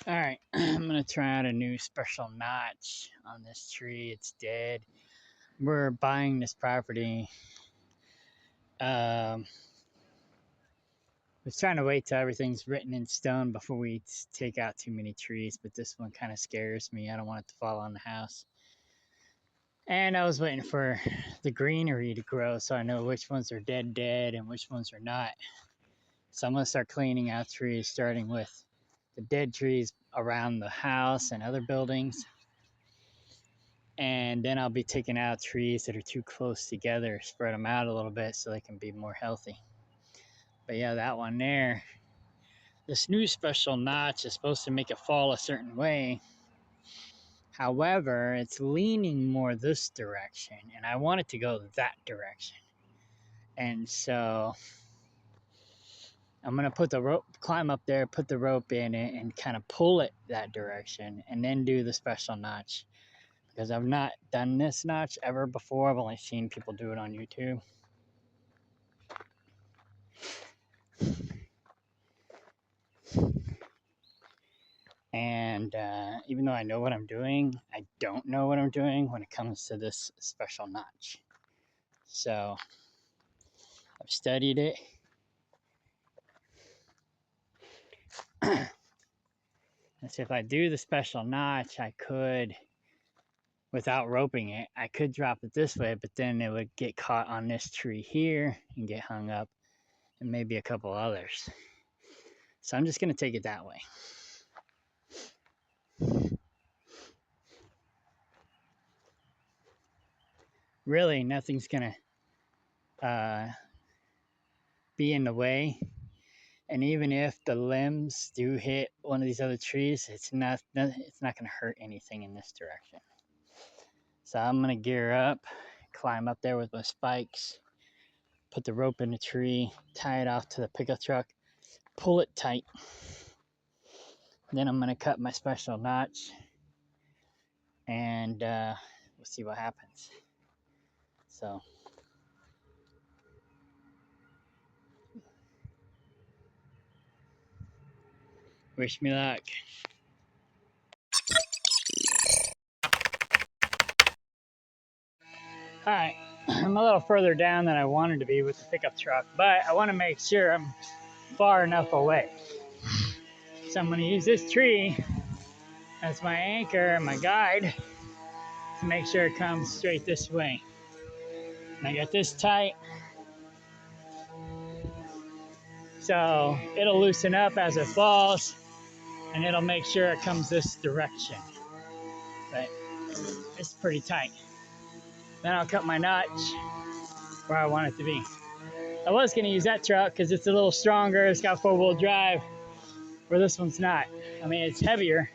Alright, I'm gonna try out a new special notch on this tree. It's dead. We're buying this property. Um, was trying to wait till everything's written in stone before we take out too many trees, but this one kind of scares me. I don't want it to fall on the house. And I was waiting for the greenery to grow so I know which ones are dead and which ones are not. So I'm gonna start cleaning out trees, starting with the dead trees around the house and other buildings. And then I'll be taking out trees that are too close together, spread them out a little bit so they can be more healthy. But yeah, that one there, this new special notch is supposed to make it fall a certain way. However, it's leaning more this direction, and I want it to go that direction. And so I'm gonna put the rope, climb up there, put the rope in it, and kind of pull it that direction, and then do the special notch. Because I've not done this notch ever before. I've only seen people do it on YouTube. And even though I know what I'm doing, I don't know what I'm doing when it comes to this special notch. So I've studied it. And so if I do the special notch, I could, without roping it, I could drop it this way, but then it would get caught on this tree here and get hung up, and maybe a couple others. So I'm just going to take it that way. Really, nothing's going to be in the way. And even if the limbs do hit one of these other trees, it's not going to hurt anything in this direction. So I'm going to gear up, climb up there with my spikes, put the rope in the tree, tie it off to the pickup truck, pull it tight. Then I'm going to cut my special notch, and we'll see what happens. So wish me luck. All right, I'm a little further down than I wanted to be with the pickup truck, but I want to make sure I'm far enough away. So I'm going to use this tree as my anchor and my guide to make sure it comes straight this way. And I got this tight, so it'll loosen up as it falls, and it'll make sure it comes this direction. But it's pretty tight. Then I'll cut my notch where I want it to be. I was going to use that truck because it's a little stronger. It's got four-wheel drive, where this one's not. I mean, it's heavier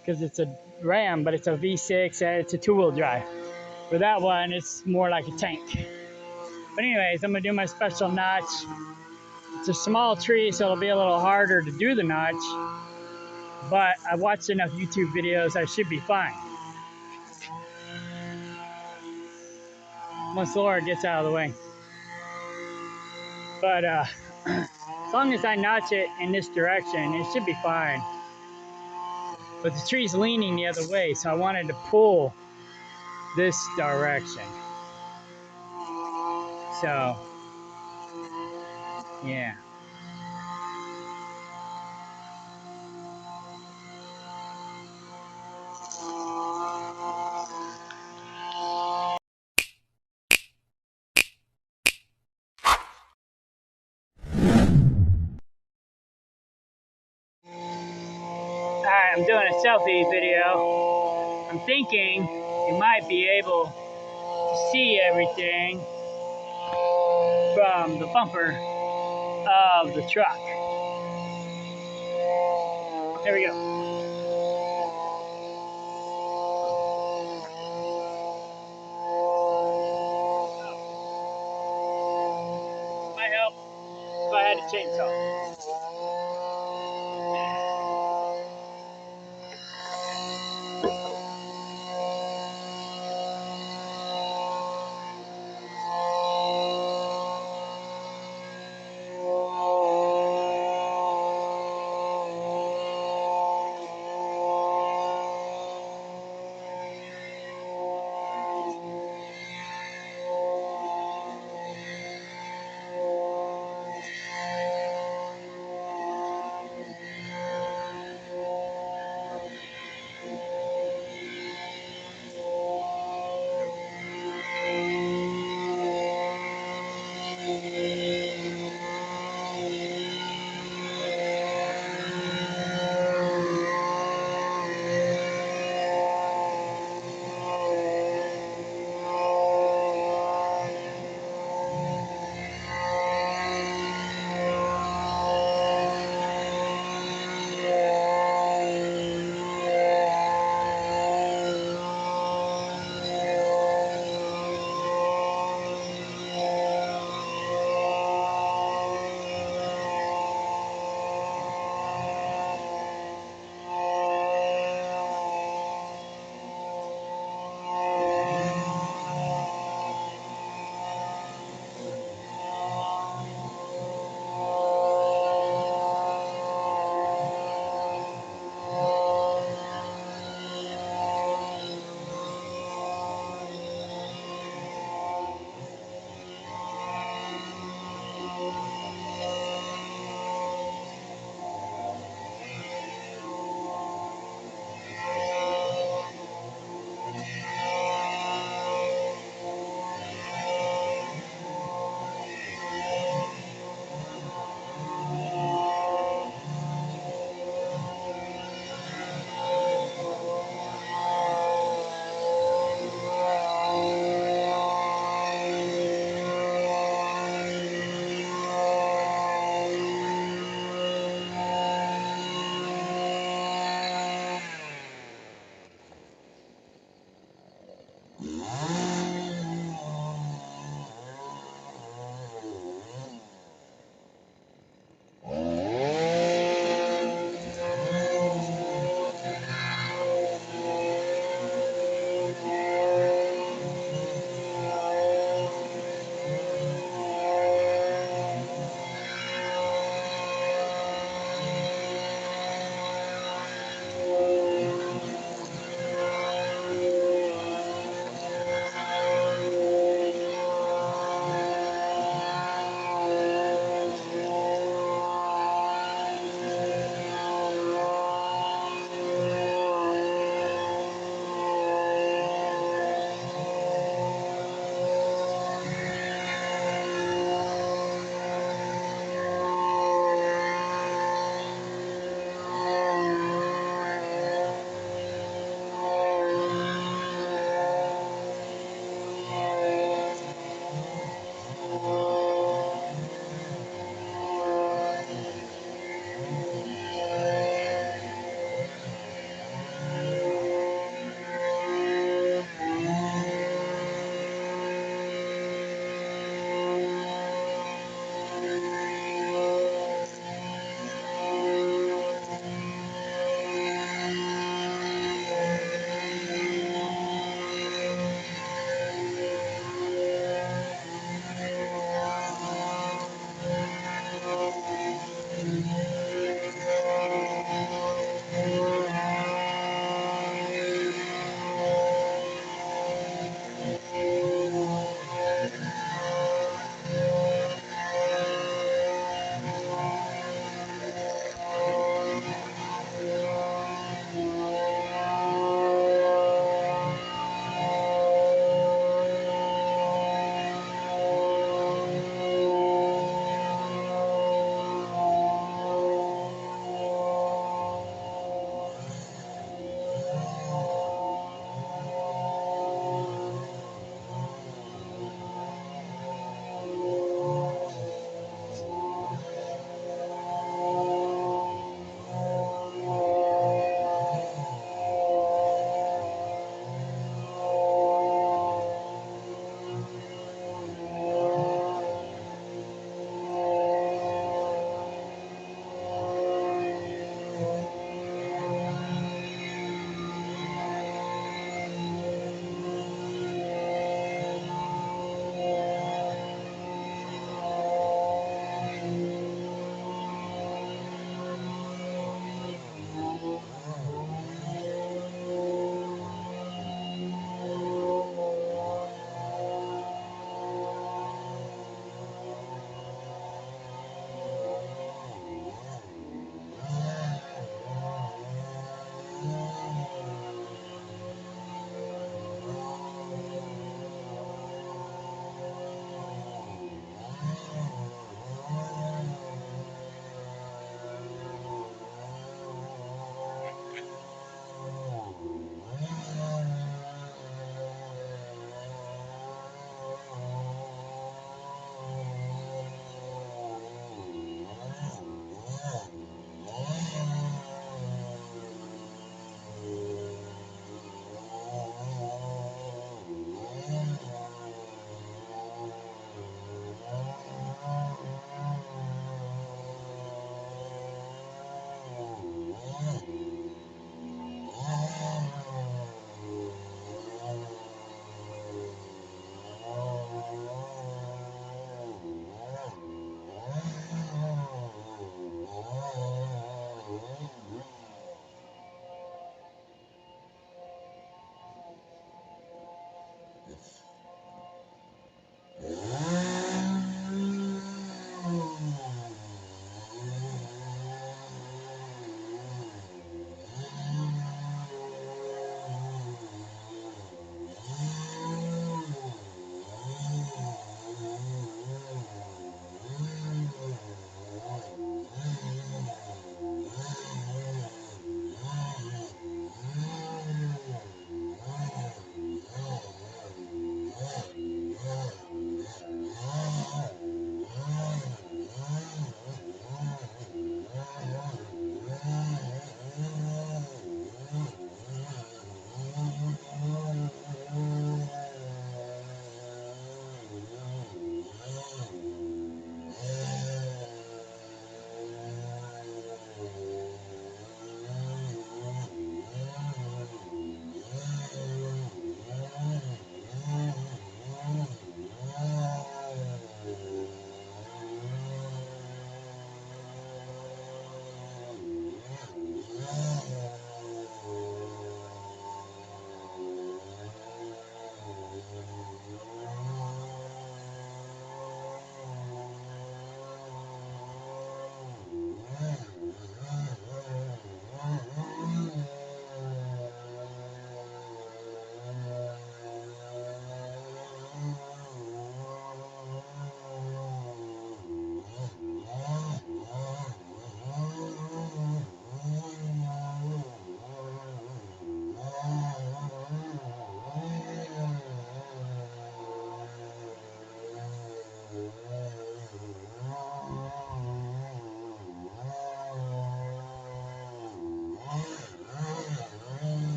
because it's a Ram, but it's a V6 and it's a two-wheel drive. For that one, it's more like a tank. But anyways, I'm going to do my special notch. It's a small tree, so it'll be a little harder to do the notch. But I watched enough YouTube videos, I should be fine. Once Laura gets out of the way. But as long as I notch it in this direction, it should be fine. But the tree's leaning the other way, so I wanted to pull this direction. So, yeah. Alright, I'm doing a selfie video. I'm thinking you might be able to see everything from the bumper of the truck. There we go. Might help if I had a chainsaw.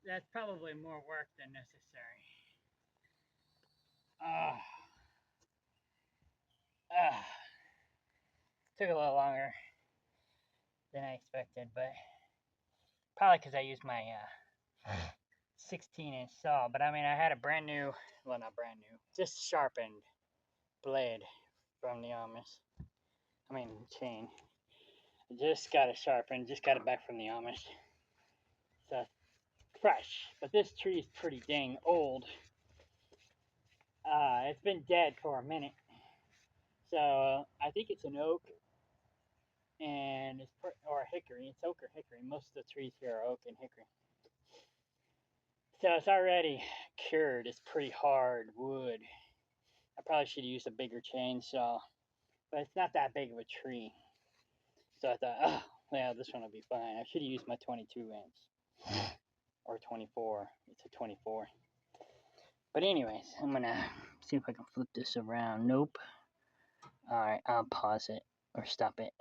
That's probably more work than necessary. Uh, uh, Took a little longer than I expected, but probably because I used my 16-inch saw. But I mean, I had a brand new, well, not brand new, just sharpened blade from the Amish. I mean, chain. I just got it sharpened, just got it back from the Amish. So fresh, but this tree is pretty dang old. It's been dead for a minute. So I think it's an oak and or a hickory. It's oak or hickory. Most of the trees here are oak and hickory. So it's already cured. It's pretty hard wood. I probably should use a bigger chainsaw, but it's not that big of a tree. So I thought, oh, yeah, this one will be fine. I should have used my 22 inch or 24. It's a 24. But anyways, I'm gonna see if I can flip this around. Nope. All right, I'll pause it or stop it.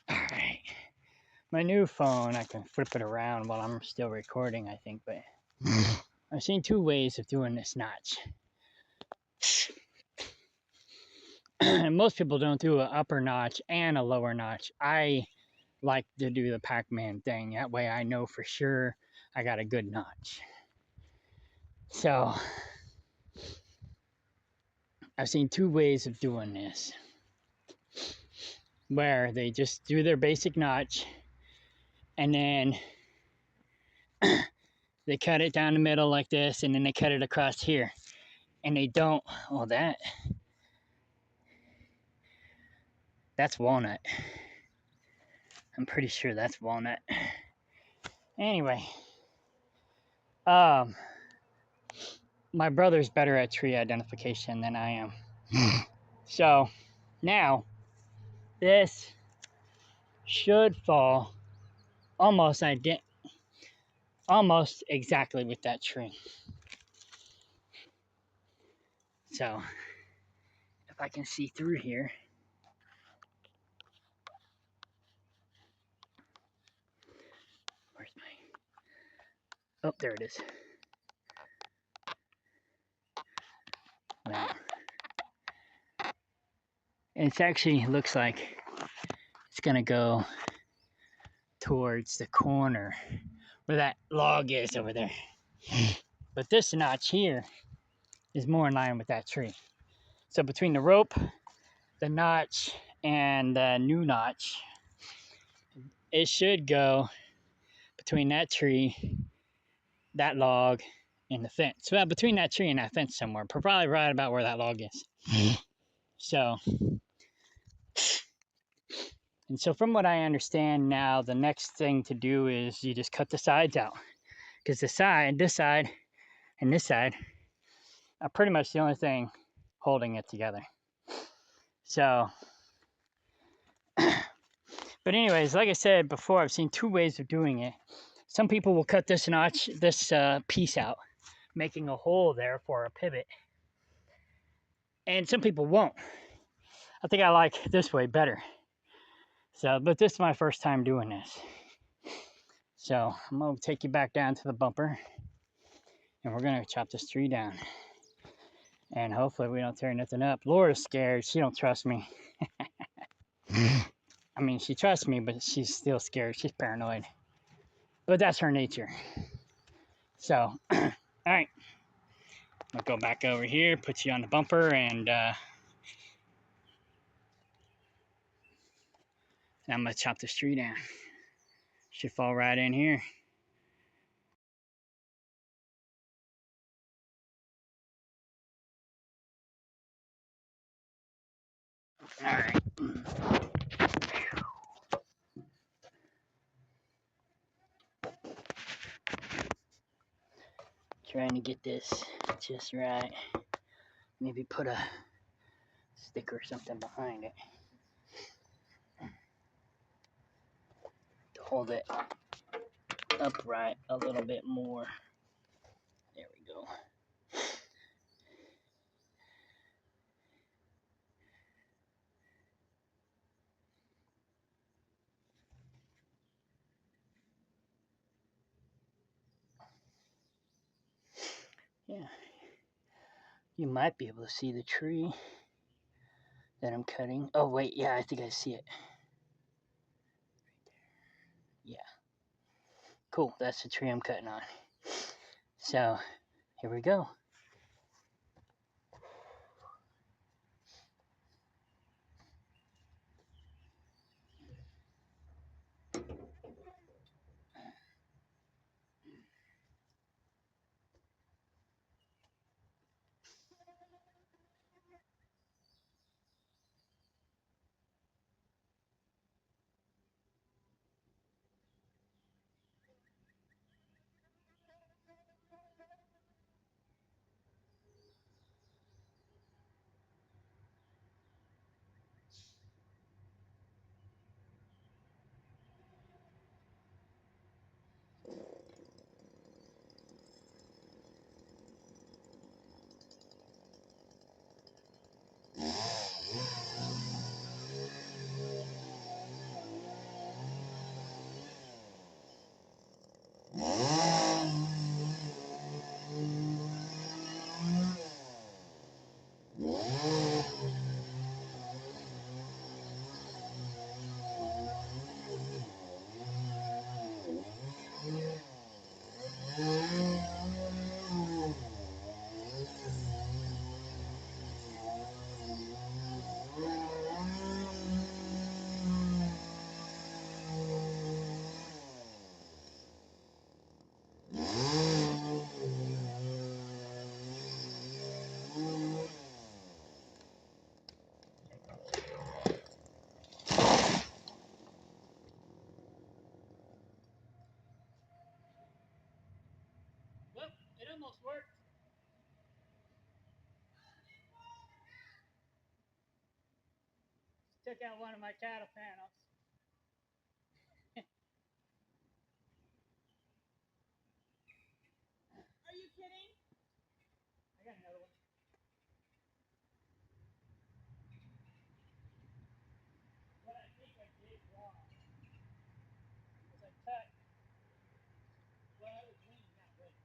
All right. My new phone, I can flip it around while I'm still recording, I think, but I've seen two ways of doing this notch. Most people don't do an upper notch and a lower notch. I like to do the Pac-Man thing. That way I know for sure I got a good notch. So I've seen two ways of doing this, where they just do their basic notch and then they cut it down the middle like this, and then they cut it across here. And they don't, well, that's walnut. I'm pretty sure that's walnut. Anyway, my brother's better at tree identification than I am. So now this should fall almost exactly with that tree. So if I can see through here, where's my, oh, there it is. Well, it actually looks like it's gonna go towards the corner where that log is over there. But this notch here is more in line with that tree. So between the rope, the notch, and the new notch, it should go between that tree, that log, and the fence. Well, between that tree and that fence somewhere, probably right about where that log is. So, and so from what I understand now, the next thing to do is you just cut the sides out. Because this side, and this side are pretty much the only thing holding it together. So, but anyways, like I said before, I've seen two ways of doing it. Some people will cut this notch, this piece out, making a hole there for a pivot. And some people won't. I think I like this way better. So, but this is my first time doing this. So I'm gonna take you back down to the bumper and we're gonna chop this tree down. And hopefully we don't tear nothing up. Laura's scared, she don't trust me. I mean, she trusts me, but she's still scared, she's paranoid. But that's her nature. So, all right. I'll go back over here, put you on the bumper, and I'm gonna chop this tree down. Should fall right in here. All right. Trying to get this just right. Maybe put a stick or something behind it to hold it upright a little bit more. There we go. Yeah. You might be able to see the tree that I'm cutting. Oh, wait. Yeah, I think I see it. Yeah. Cool. That's the tree I'm cutting on. So, here we go. Well, it almost worked. Took out one of my cattle panels. Are you kidding? I got another one. What I think I did wrong was I cut, well, I was leaning that way.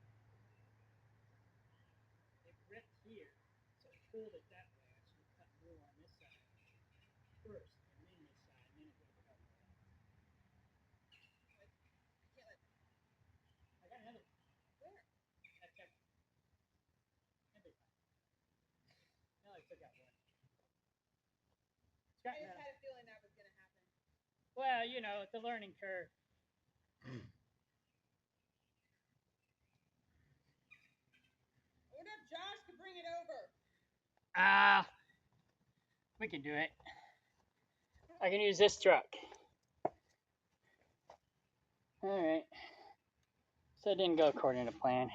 It ripped here, so I pulled it that way. I should have cut more on this side first, and then this side, and then it would have cut more. I got another one. Where? That's everybody. No, I took out one. I just had a feeling that was going to happen. Well, you know, it's a learning curve. What if Josh could bring it over? We can do it. I can use this truck. All right. So it didn't go according to plan.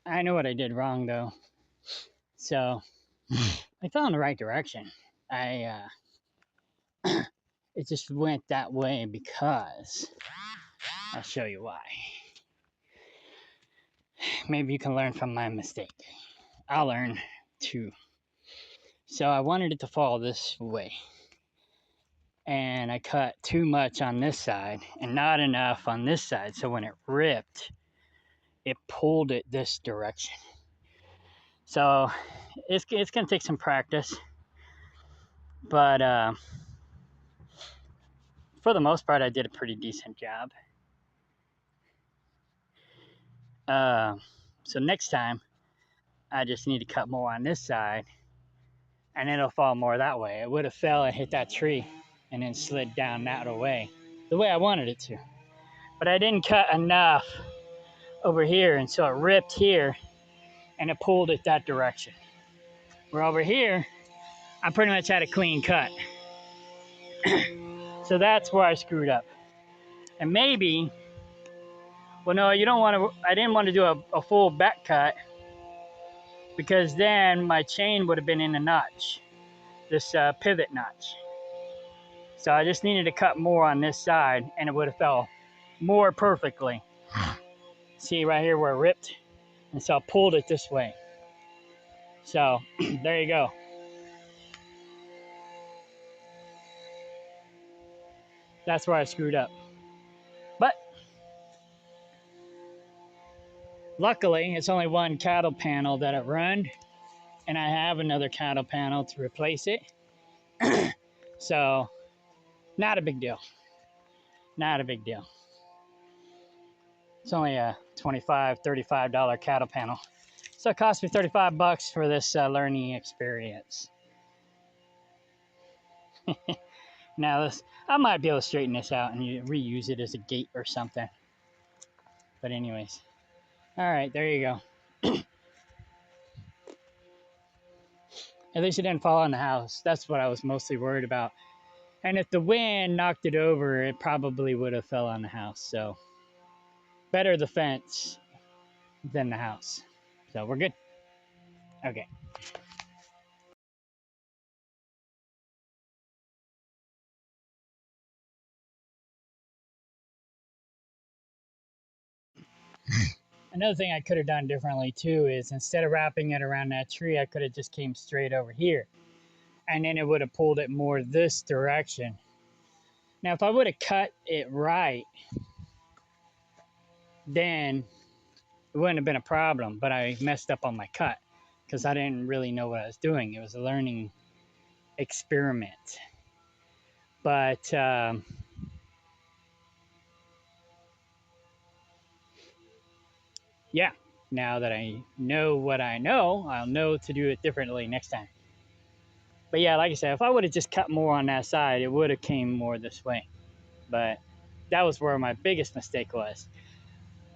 I know what I did wrong though. So I fell in the right direction. I It just went that way because I'll show you why. Maybe you can learn from my mistake. I'll learn too. So I wanted it to fall this way. And I cut too much on this side and not enough on this side. So when it ripped, it pulled it this direction. So it's going to take some practice. But for the most part, I did a pretty decent job. So next time, I just need to cut more on this side, and it'll fall more that way. It would have fell and hit that tree, and then slid down that way, the way I wanted it to. But I didn't cut enough over here, and so it ripped here, and it pulled it that direction. Where over here, I pretty much had a clean cut. So that's where I screwed up. And maybe, well, no, you don't want to, I didn't want to do a full back cut, because then my chain would have been in a notch, this pivot notch. So I just needed to cut more on this side, and it would have fell more perfectly. See right here where it ripped? And so I pulled it this way. So there you go. That's where I screwed up. But luckily, it's only one cattle panel that I've run, and I have another cattle panel to replace it. So not a big deal. Not a big deal. It's only a $25, $35 cattle panel. So it cost me $35 for this learning experience. Now I might be able to straighten this out and reuse it as a gate or something. But anyways, all right, there you go. At least it didn't fall on the house. That's what I was mostly worried about. And if the wind knocked it over, it probably would have fell on the house. So better the fence than the house. So we're good. Okay. Another thing I could have done differently too is instead of wrapping it around that tree, I could have just came straight over here. And then it would have pulled it more this direction. Now, if I would have cut it right, then it wouldn't have been a problem, but I messed up on my cut because I didn't really know what I was doing. It was a learning experiment. But yeah, now that I know what I know, I'll know to do it differently next time. But yeah, like I said, if I would have just cut more on that side, it would have came more this way. But that was where my biggest mistake was.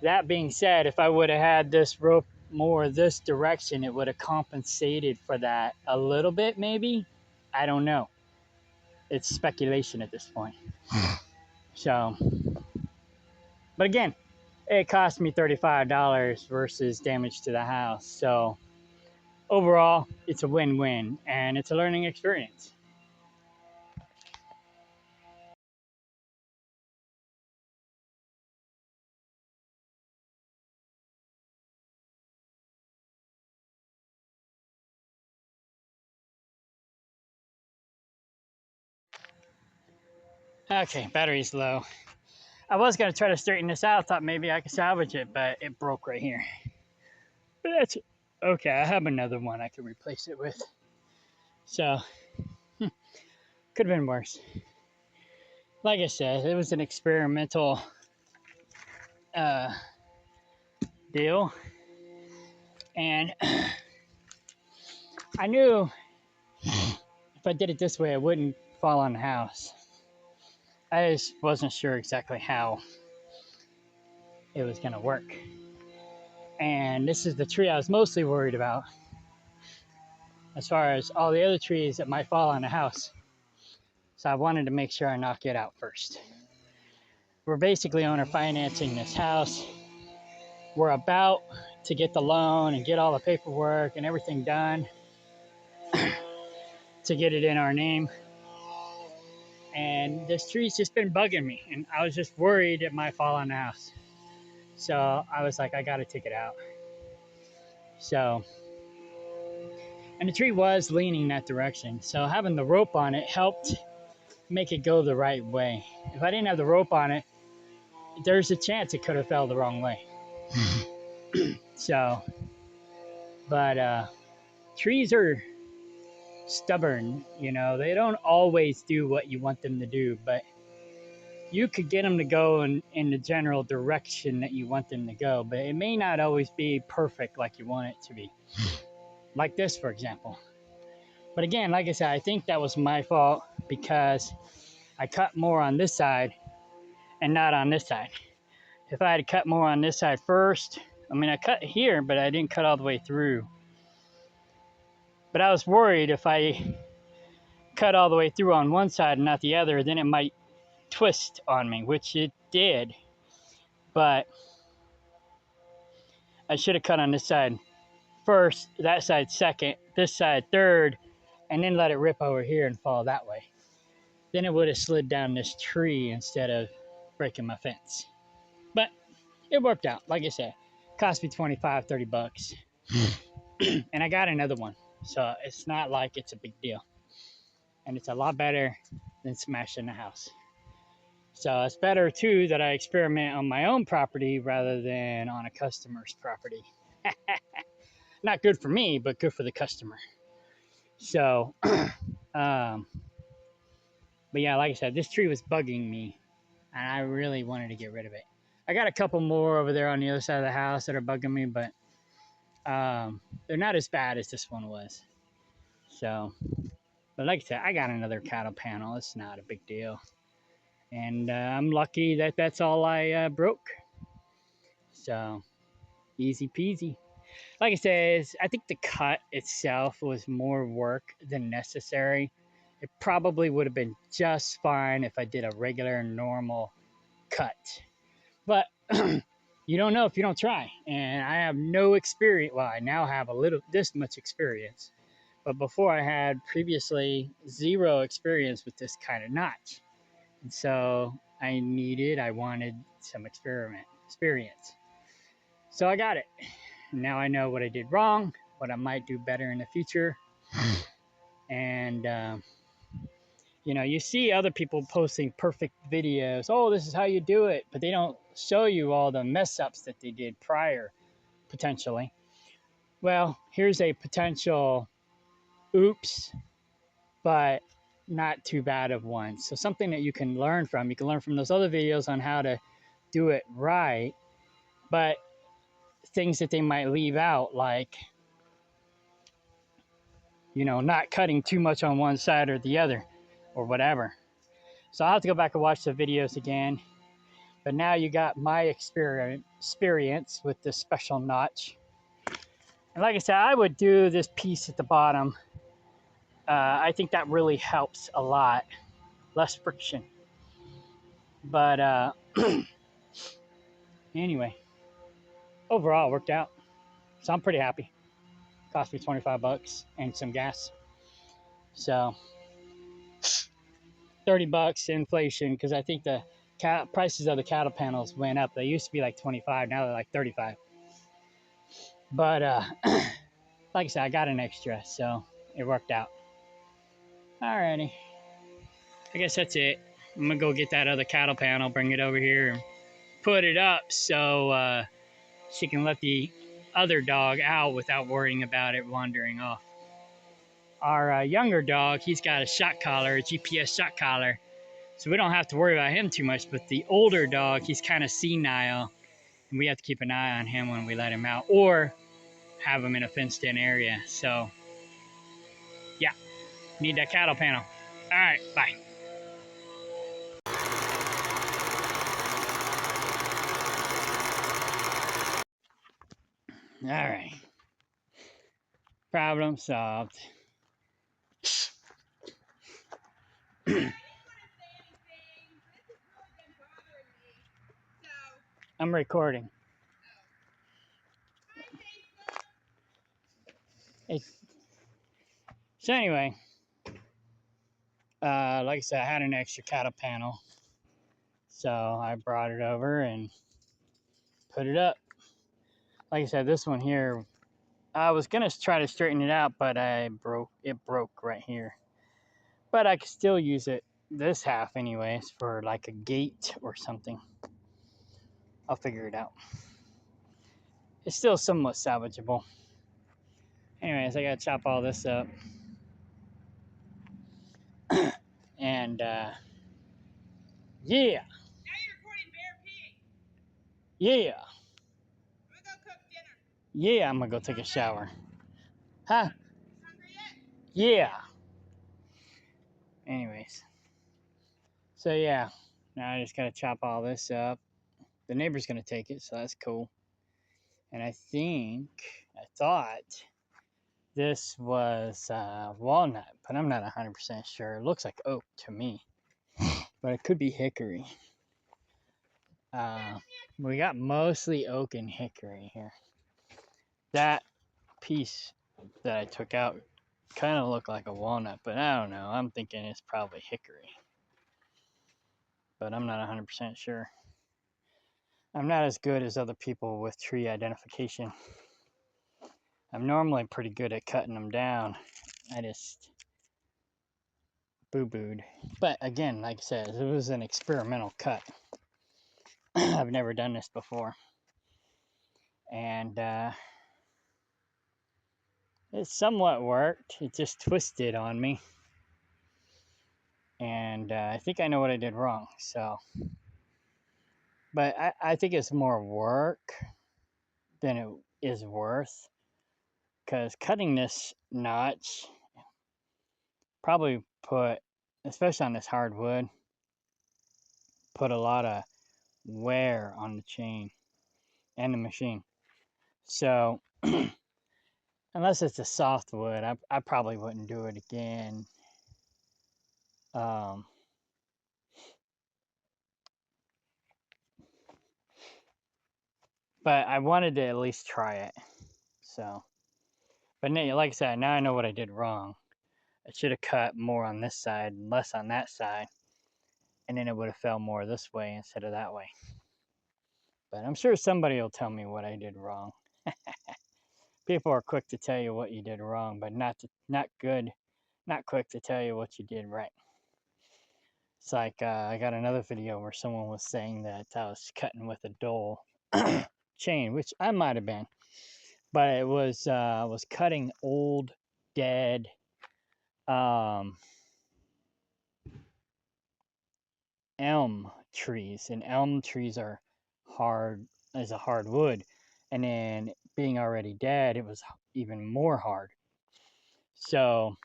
That being said, if I would have had this rope more this direction, it would have compensated for that a little bit, maybe. I don't know. It's speculation at this point. So, but again, it cost me $35 versus damage to the house. So overall, it's a win-win, and it's a learning experience. Okay, battery's low. I was going to try to straighten this out. Thought maybe I could salvage it, but it broke right here. But that's okay. I have another one I can replace it with. So, could have been worse. Like I said, it was an experimental uh, deal. And I knew if I did it this way, it wouldn't fall on the house. I just wasn't sure exactly how it was going to work. And this is the tree I was mostly worried about, as far as all the other trees that might fall on the house. So I wanted to make sure I knock it out first. We're basically owner financing this house. We're about to get the loan and get all the paperwork and everything done to get it in our name. and this tree's just been bugging me, and I was just worried it might fall on the house. So I was like, I gotta take it out. So, and the tree was leaning that direction, so having the rope on it helped make it go the right way. If I didn't have the rope on it, there's a chance it could have fell the wrong way. So, but trees are stubborn, you know, they don't always do what you want them to do, but you could get them to go in the general direction that you want them to go, but it may not always be perfect like you want it to be. Like this, for example. But again, like I said, I think that was my fault because I cut more on this side and not on this side. If I had cut more on this side first, I mean, I cut here, but I didn't cut all the way through. But I was worried if I cut all the way through on one side and not the other, then it might twist on me, which it did. But I should have cut on this side first, that side second, this side third, and then let it rip over here and fall that way. Then it would have slid down this tree instead of breaking my fence. But it worked out. Like I said, cost me 25, 30 bucks. And I got another one. So it's not like it's a big deal. And it's a lot better than smashing the house. So it's better too that I experiment on my own property rather than on a customer's property. Not good for me, but good for the customer. So, but yeah, like I said, this tree was bugging me, and I really wanted to get rid of it. I got a couple more over there on the other side of the house that are bugging me, but they're not as bad as this one was. So, but like I said, I got another cattle panel. It's not a big deal, and I'm lucky that that's all I broke. So, easy peasy. Like I said, I think the cut itself was more work than necessary. It probably would have been just fine if I did a regular, normal cut. But you don't know if you don't try. And I have no experience. Well, I now have this much experience. But before I had previously zero experience with this kind of notch. And so I wanted some experience. So I got it. Now I know what I did wrong, what I might do better in the future. And, you know, you see other people posting perfect videos. Oh, this is how you do it. But they don't show you all the mess ups that they did prior, potentially. Well, here's a potential oops, but not too bad of one. So something that you can learn from. You can learn from those other videos on how to do it right, but things that they might leave out, like, you know, not cutting too much on one side or the other or whatever. So I'll have to go back and watch the videos again. But now you got my experience with this special notch. And like I said, I would do this piece at the bottom. I think that really helps a lot. Less friction. But anyway, overall it worked out. So I'm pretty happy. Cost me 25 bucks and some gas. So 30 bucks inflation, because I think the prices of the cattle panels went up. They used to be like 25, now they're like 35. But like I said, I got an extra, so it worked out. Alrighty. I guess that's it. I'm gonna go get that other cattle panel, bring it over here, and put it up so she can let the other dog out without worrying about it wandering off. Our younger dog, he's got a shot collar, a GPS shot collar, so we don't have to worry about him too much. But the older dog, he's kind of senile, and we have to keep an eye on him when we let him out or have him in a fenced-in area. So, yeah, need that cattle panel. All right, bye. All right. Problem solved. I'm recording. So anyway, like I said, I had an extra cattle panel. So I brought it over and put it up. Like I said, this one here, I was gonna try to straighten it out, but it broke right here. But I could still use it, this half anyways, for like a gate or something. I'll figure it out. It's still somewhat salvageable. Anyways, I gotta chop all this up. And yeah. Now you're recording Bear Pig. Yeah. I'm gonna go cook dinner. Yeah, I'm gonna go take a shower. Huh? Hungry yet? Yeah. Anyways. So yeah. Now I just gotta chop all this up. The neighbor's gonna take it, so that's cool. And I thought this was walnut, but I'm not 100% sure. It looks like oak to me, but it could be hickory. We got mostly oak and hickory here. That piece that I took out kind of looked like a walnut, but I don't know. I'm thinking it's probably hickory, but I'm not 100% sure. I'm not as good as other people with tree identification. I'm normally pretty good at cutting them down. I just boo-booed. But again, like I said, it was an experimental cut. I've never done this before. And it somewhat worked. It just twisted on me. And I think I know what I did wrong. So, but I think it's more work than it is worth. Because cutting this notch probably put, especially on this hardwood, put a lot of wear on the chain and the machine. So, unless it's a softwood, I probably wouldn't do it again. Um, but I wanted to at least try it. So, but like I said, now I know what I did wrong. I should have cut more on this side and less on that side, and then it would have fell more this way instead of that way. But I'm sure somebody will tell me what I did wrong. People are quick to tell you what you did wrong, but not quick to tell you what you did right. It's like I got another video where someone was saying that I was cutting with a dull chain, which I might have been, but it was cutting old, dead elm trees, and elm trees are hard as a hardwood, and then being already dead, it was even more hard. So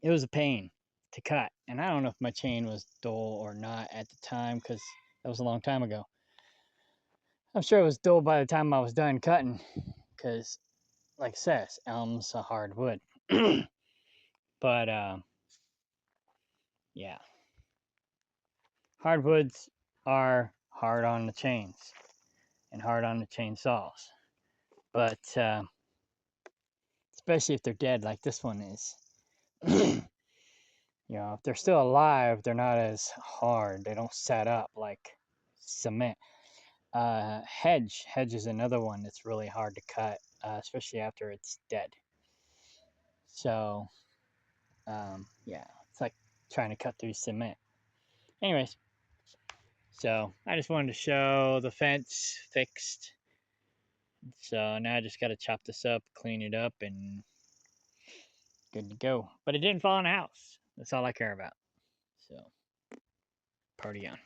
it was a pain to cut, and I don't know if my chain was dull or not at the time because that was a long time ago. I'm sure it was dull by the time I was done cutting because, like it says, elm's a hardwood. But yeah, hardwoods are hard on the chains and hard on the chainsaws, but especially if they're dead like this one is. If they're still alive, they're not as hard. They don't set up like cement. Hedge is another one that's really hard to cut, especially after it's dead. So yeah, it's like trying to cut through cement. Anyways, so I just wanted to show the fence fixed. So now I just got to chop this up, clean it up, and good to go. But it didn't fall in the house. That's all I care about. So, party on.